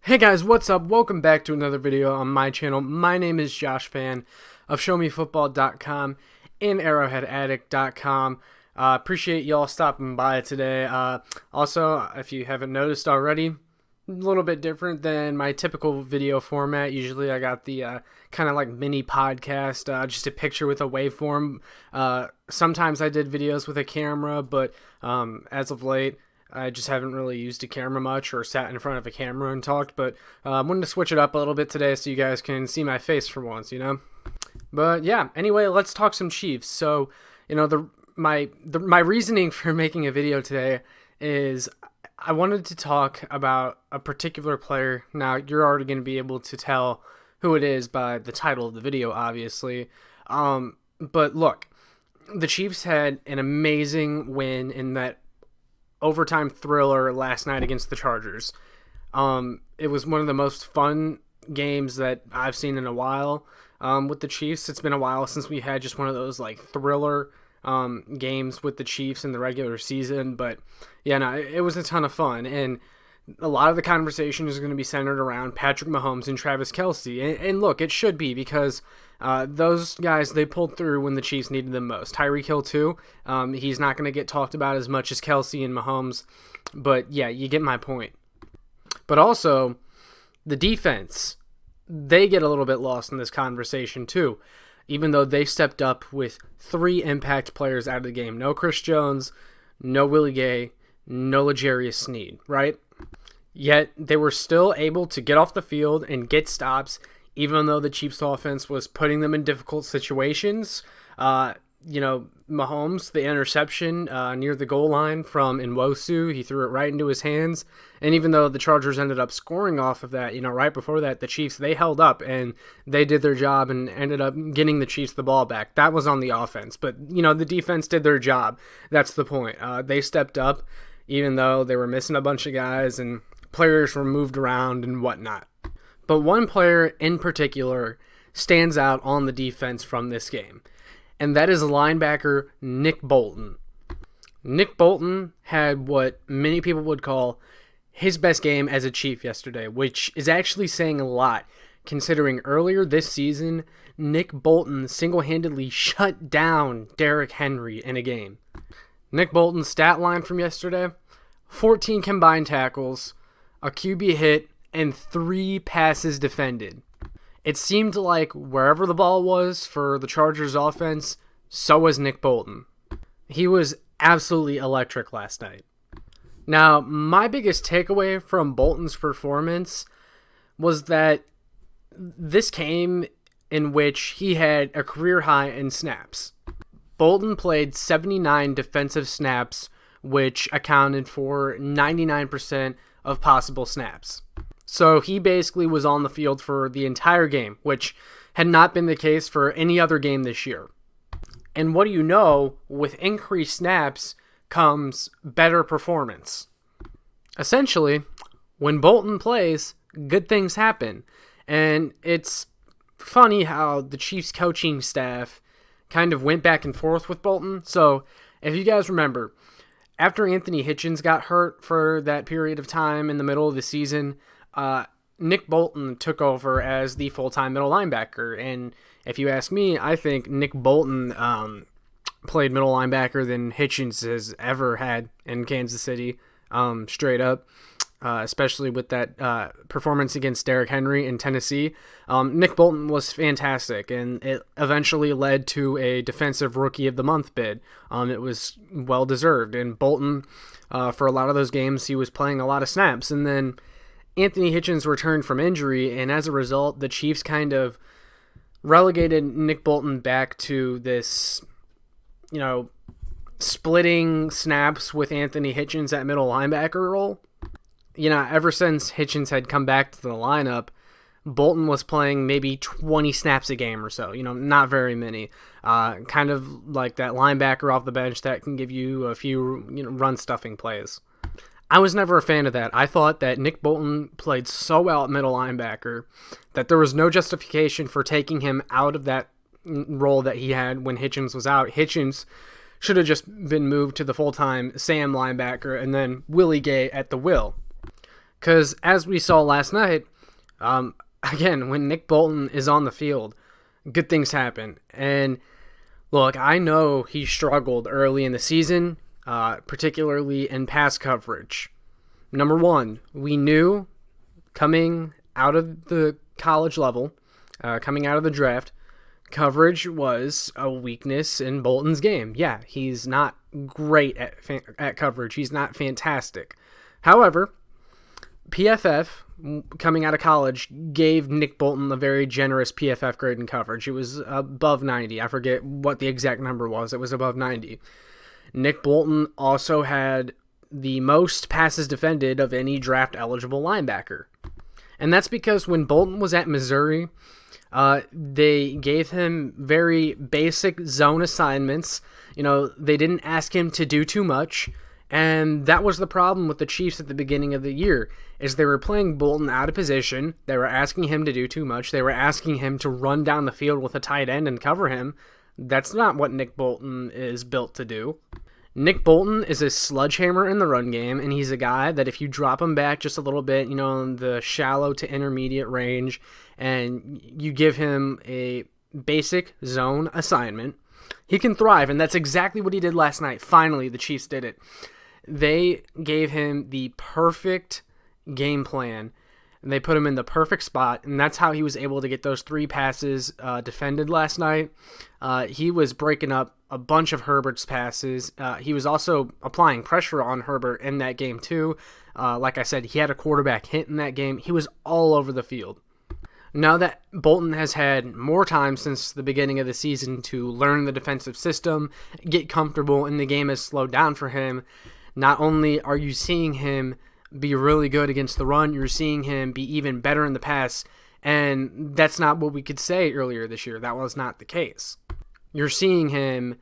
Hey guys, what's up? Welcome back to another video on my channel. My name is Josh Fan of ShowMeFootball.com and ArrowheadAddict.com. Appreciate y'all stopping by today. Also, if you haven't noticed already, a little bit different than my typical video format. Usually I got the kind of like mini podcast, just a picture with a waveform. Sometimes I did videos with a camera, but as of late, I just haven't really used a camera much or sat in front of a camera and talked, but I wanted to switch it up a little bit today so you guys can see my face for once, you know? But yeah, anyway, let's talk some Chiefs. So, you know, my reasoning for making a video today is I wanted to talk about a particular player. Now, you're already going to be able to tell who it is by the title of the video, obviously. But look, the Chiefs had an amazing win in that overtime thriller last night against the Chargers. It was one of the most fun games that I've seen in a while with the Chiefs. It's been a while since we had just one of those like thriller games with the Chiefs in the regular season, but yeah, no, it was a ton of fun, and a lot of the conversation is going to be centered around Patrick Mahomes and Travis Kelce, and look, it should be, because those guys, they pulled through when the Chiefs needed them most. Tyreek Hill too. He's not going to get talked about as much as Kelce and Mahomes, but yeah, you get my point. But also, the defense, they get a little bit lost in this conversation too, even though they stepped up with 3 impact players out of the game. No Chris Jones, no Willie Gay, no L'Jarius Sneed, right? Yet they were still able to get off the field and get stops, even though the Chiefs offense was putting them in difficult situations. You know, Mahomes, the interception near the goal line from Nwosu, he threw it right into his hands. And even though the Chargers ended up scoring off of that, you know, right before that, the Chiefs, they held up and they did their job and ended up getting the Chiefs the ball back. That was on the offense. But, you know, the defense did their job. That's the point. They stepped up, even though they were missing a bunch of guys and players were moved around and whatnot. But one player in particular stands out on the defense from this game, and that is linebacker Nick Bolton. Nick Bolton had what many people would call his best game as a Chief yesterday, which is actually saying a lot, considering earlier this season, Nick Bolton single-handedly shut down Derrick Henry in a game. Nick Bolton's stat line from yesterday: 14 combined tackles, a QB hit, and 3 passes defended. It seemed like wherever the ball was for the Chargers offense, so was Nick Bolton. He was absolutely electric last night. Now, my biggest takeaway from Bolton's performance was that this came in which he had a career high in snaps. Bolton played 79 defensive snaps, which accounted for 99% of possible snaps. So he basically was on the field for the entire game, which had not been the case for any other game this year. And what do you know, with increased snaps comes better performance. Essentially, when Bolton plays, good things happen. And it's funny how the Chiefs coaching staff kind of went back and forth with Bolton. So if you guys remember, after Anthony Hitchens got hurt for that period of time in the middle of the season, Nick Bolton took over as the full-time middle linebacker. And if you ask me, I think Nick Bolton played middle linebacker than Hitchens has ever had in Kansas City, straight up, especially with that performance against Derrick Henry in Tennessee. Nick Bolton was fantastic, and it eventually led to a Defensive Rookie of the Month bid. It was well-deserved, and Bolton, for a lot of those games, he was playing a lot of snaps. And then Anthony Hitchens returned from injury, and as a result, the Chiefs kind of relegated Nick Bolton back to this, you know, splitting snaps with Anthony Hitchens at middle linebacker role. You know, ever since Hitchens had come back to the lineup, Bolton was playing maybe 20 snaps a game or so, you know, not very many. Kind of like that linebacker off the bench that can give you a few, you know, run-stuffing plays. I was never a fan of that. I thought that Nick Bolton played so well at middle linebacker that there was no justification for taking him out of that role that he had when Hitchens was out. Hitchens should have just been moved to the full-time Sam linebacker and then Willie Gay at the will. Because as we saw last night, again, when Nick Bolton is on the field, good things happen. And look, I know he struggled early in the season, particularly in pass coverage. Number one, we knew coming out of the college level, coming out of the draft, coverage was a weakness in Bolton's game. Yeah, he's not great at coverage. He's not fantastic. However, PFF, coming out of college, gave Nick Bolton a very generous PFF grade in coverage. It was above 90. I forget what the exact number was. It was above 90. Nick Bolton also had the most passes defended of any draft-eligible linebacker. And that's because when Bolton was at Missouri, they gave him very basic zone assignments. They didn't ask him to do too much. And that was the problem with the Chiefs at the beginning of the year, is they were playing Bolton out of position. They were asking him to do too much. They were asking him to run down the field with a tight end and cover him. That's not what Nick Bolton is built to do. Nick Bolton is a sledgehammer in the run game, and he's a guy that if you drop him back just a little bit, in the shallow to intermediate range, and you give him a basic zone assignment, he can thrive, and that's exactly what he did last night. Finally, the Chiefs did it. They gave him the perfect game plan, and they put him in the perfect spot, and that's how he was able to get those 3 passes defended last night. He was breaking up a bunch of Herbert's passes. He was also applying pressure on Herbert in that game too. Like I said, he had a quarterback hit in that game. He was all over the field. Now that Bolton has had more time since the beginning of the season to learn the defensive system, get comfortable, and the game has slowed down for him, not only are you seeing him be really good against the run, you're seeing him be even better in the pass, and that's not what we could say earlier this year. That was not the case. You're seeing him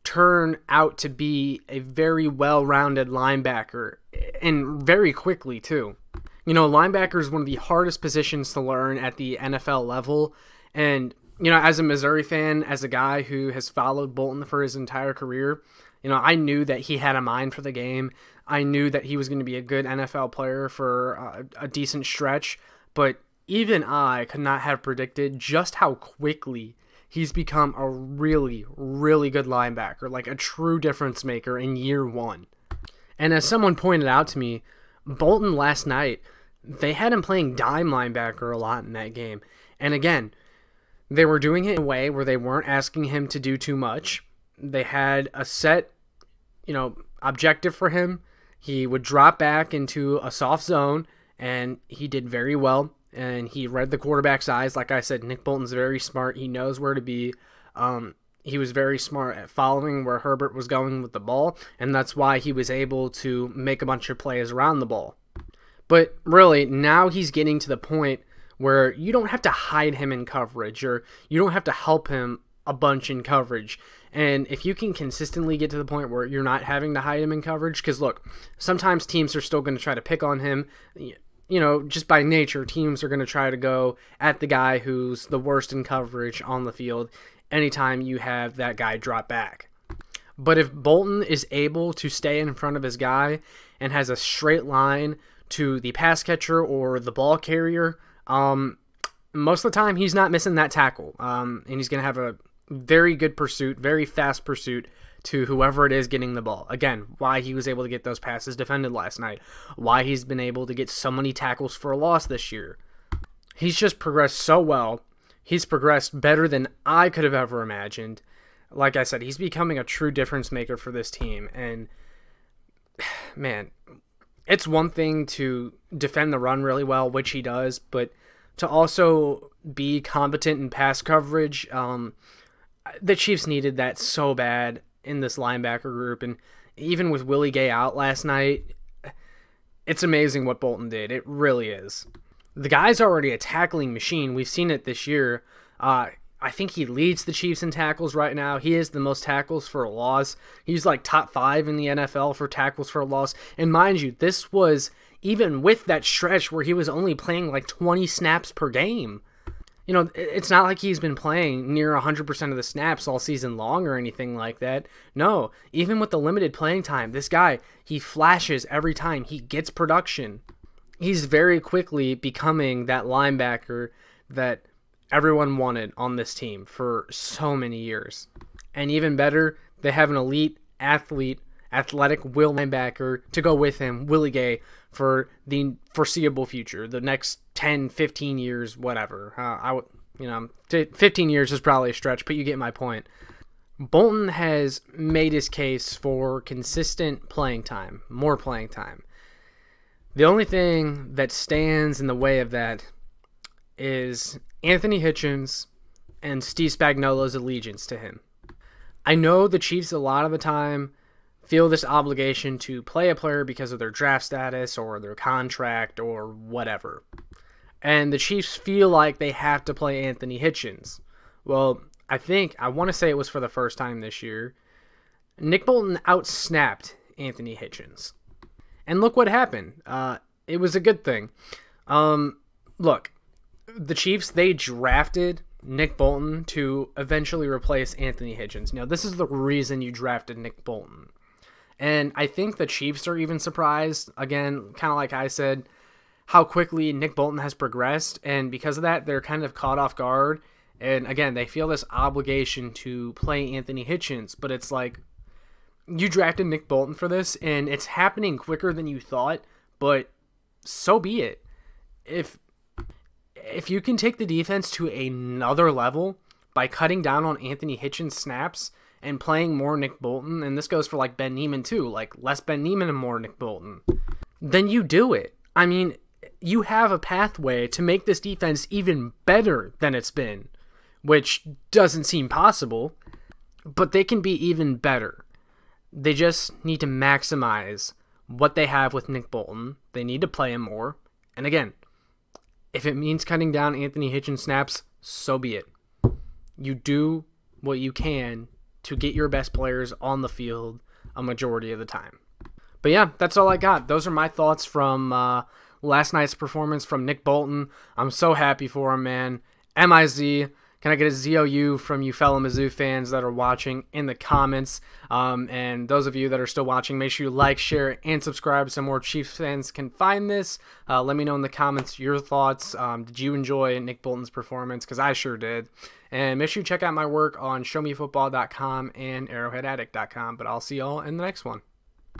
turn out to be a very well-rounded linebacker, and very quickly too. Linebacker is one of the hardest positions to learn at the NFL level, and as a Missouri fan, as a guy who has followed Bolton for his entire career, I knew that he had a mind for the game. I knew that he was going to be a good NFL player for a decent stretch, but even I could not have predicted just how quickly he's become a really, really good linebacker, like a true difference maker in year 1. And as someone pointed out to me, Bolton last night, they had him playing dime linebacker a lot in that game. And again, they were doing it in a way where they weren't asking him to do too much. They had a set, objective for him. He would drop back into a soft zone, and he did very well. And he read the quarterback's eyes. Like I said, Nick Bolton's very smart. He knows where to be. He was very smart at following where Herbert was going with the ball, and that's why he was able to make a bunch of plays around the ball. But really, now he's getting to the point where you don't have to hide him in coverage, or you don't have to help him a bunch in coverage. And if you can consistently get to the point where you're not having to hide him in coverage, because look, sometimes teams are still going to try to pick on him. Just by nature, teams are going to try to go at the guy who's the worst in coverage on the field anytime you have that guy drop back. But if Bolton is able to stay in front of his guy and has a straight line to the pass catcher or the ball carrier, most of the time he's not missing that tackle. And he's going to have a very good pursuit, very fast pursuit to whoever it is getting the ball. Again, why he was able to get those passes defended last night. Why he's been able to get so many tackles for a loss this year. He's just progressed so well. He's progressed better than I could have ever imagined. Like I said, he's becoming a true difference maker for this team. And, man, it's one thing to defend the run really well, which he does, but to also be competent in pass coverage, the Chiefs needed that so bad in this linebacker group. And even with Willie Gay out last night, it's amazing what Bolton did. It really is. The guy's already a tackling machine. We've seen it this year. I think he leads the Chiefs in tackles right now. He has the most tackles for a loss. He's like top 5 in the NFL for tackles for a loss. And mind you, this was even with that stretch where he was only playing like 20 snaps per game. It's not like he's been playing near 100% of the snaps all season long or anything like that. No, even with the limited playing time, this guy, he flashes every time. He gets production. he's very quickly becoming that linebacker that everyone wanted on this team for so many years. And even better, they have an elite athletic will linebacker to go with him, Willie Gay, for the foreseeable future, the next 10, 15 years, whatever. 15 years is probably a stretch, but you get my point. Bolton has made his case for consistent playing time, more playing time. The only thing that stands in the way of that is Anthony Hitchens and Steve Spagnuolo's allegiance to him. I know the Chiefs a lot of the time feel this obligation to play a player because of their draft status or their contract or whatever. And the Chiefs feel like they have to play Anthony Hitchens. Well, I want to say it was for the first time this year, Nick Bolton outsnapped Anthony Hitchens. And look what happened. It was a good thing. Look, the Chiefs, they drafted Nick Bolton to eventually replace Anthony Hitchens. Now, this is the reason you drafted Nick Bolton. And I think the Chiefs are even surprised, again, kind of like I said, how quickly Nick Bolton has progressed. And because of that, they're kind of caught off guard. And again, they feel this obligation to play Anthony Hitchens. But it's like, you drafted Nick Bolton for this, and it's happening quicker than you thought, but so be it. If you can take the defense to another level by cutting down on Anthony Hitchens' snaps and playing more Nick Bolton, and this goes for like Ben Niemann too, like less Ben Niemann and more Nick Bolton, then you do it. I mean, you have a pathway to make this defense even better than it's been, which doesn't seem possible, but they can be even better. They just need to maximize what they have with Nick Bolton. They need to play him more. And again, if it means cutting down Anthony Hitchens snaps, so be it. You do what you can to get your best players on the field a majority of the time. But yeah, that's all I got. Those are my thoughts from last night's performance from Nick Bolton. I'm so happy for him, man. M-I-Z. Can I get a ZOU from you fellow Mizzou fans that are watching in the comments? And those of you that are still watching, make sure you like, share, and subscribe so more Chiefs fans can find this. Let me know in the comments your thoughts. Did you enjoy Nick Bolton's performance? Because I sure did. And make sure you check out my work on showmefootball.com and arrowheadaddict.com. But I'll see y'all in the next one.